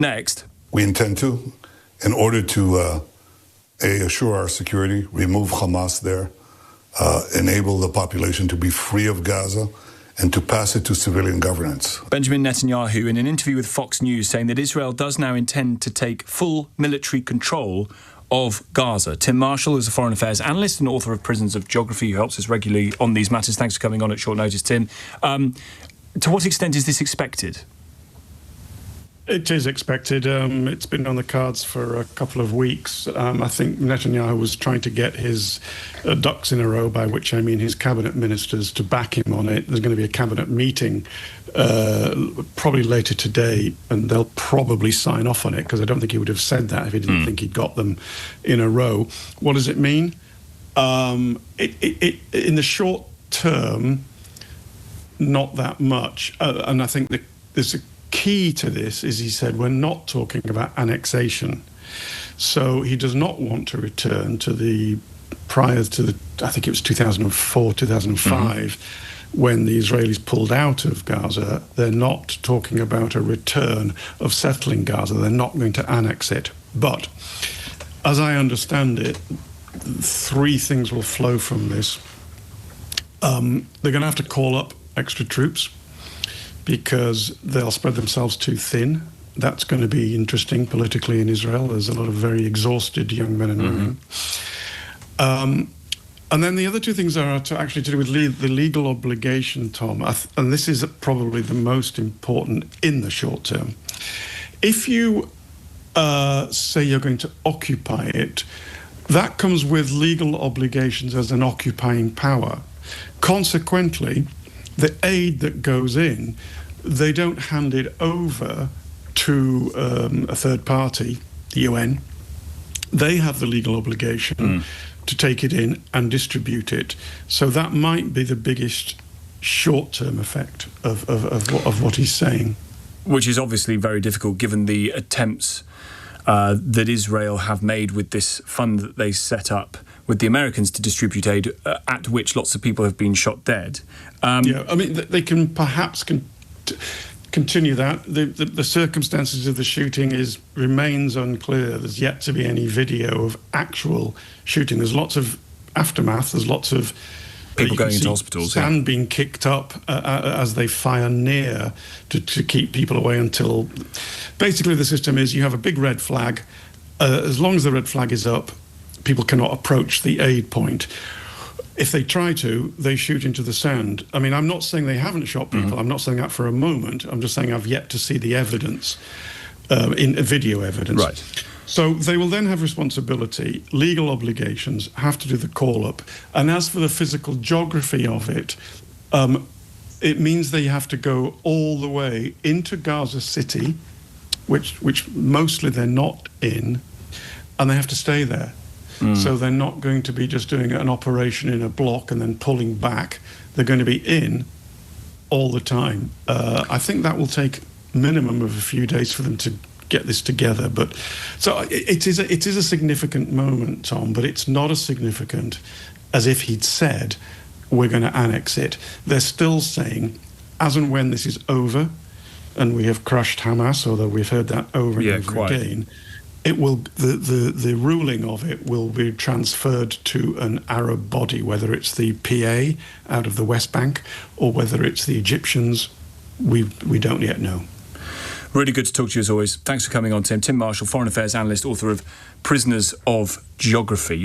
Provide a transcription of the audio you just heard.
Next. We intend to, in order to assure our security, remove Hamas there, enable the population to be free of Gaza, and to pass it to civilian governance. Benjamin Netanyahu, in an interview with Fox News, saying that Israel does now intend to take full military control of Gaza. Tim Marshall is a foreign affairs analyst and author of Prisons of Geography, who helps us regularly on these matters. Thanks for coming on at short notice, Tim. To what extent is this expected? It is expected. It's been on the cards for a couple of weeks. I think Netanyahu was trying to get his ducks in a row, by which I mean his cabinet ministers, to back him on it. There's going to be a cabinet meeting probably later today, and they'll probably sign off on it, because I don't think he would have said that if he didn't think he'd got them in a row. What does it mean? In the short term, not that much. And I think there's a key to this is, he said, we're not talking about annexation. So he does not want to return to the prior to the, I think it was 2004, 2005, when the Israelis pulled out of Gaza. They're not talking about a return of settling Gaza. They're not going to annex it. But as I understand it, three things will flow from this. They're going to have to call up extra troops, because they'll spread themselves too thin. That's going to be interesting politically in Israel. There's a lot of very exhausted young men and women. And then the other two things are actually to do with the legal obligation, Tom, and this is probably the most important in the short term. If you say you're going to occupy it, that comes with legal obligations as an occupying power. Consequently, the aid that goes in, they don't hand it over to a third party, the UN. They have the legal obligation to take it in and distribute it. So that might be the biggest short-term effect of what he's saying. Which is obviously very difficult, given the attempts that Israel have made with this fund that they set up with the Americans to distribute aid, at which lots of people have been shot dead. Yeah, I mean, they can perhaps continue that. The circumstances of the shooting remains unclear. There's yet to be any video of actual shooting. There's lots of aftermath. There's lots of people going into hospitals. Sand being kicked up as they fire near to keep people away until... Basically, the system is you have a big red flag. As long as the red flag is up, people cannot approach the aid point. If they try to, they shoot into the sand. I mean, I'm not saying they haven't shot people. I'm not saying that for a moment. I'm just saying I've yet to see the evidence, in video evidence. Right. So they will then have responsibility, legal obligations, have to do the call-up. And as for the physical geography of it, it means they have to go all the way into Gaza City, which mostly they're not in, and they have to stay there. So they're not going to be just doing an operation in a block and then pulling back. They're going to be in all the time. I think that will take minimum of a few days for them to get this together. But so it is a significant moment, Tom, but it's not as significant as if he'd said, we're going to annex it. They're still saying, as and when this is over, and we have crushed Hamas, although we've heard that over and over again, it will the ruling of it will be transferred to an Arab body, whether it's the PA out of the West Bank or whether it's the Egyptians. We don't yet know. Really good to talk to you as always. Thanks for coming on, Tim. Tim Marshall, foreign affairs analyst, author of Prisoners of Geography.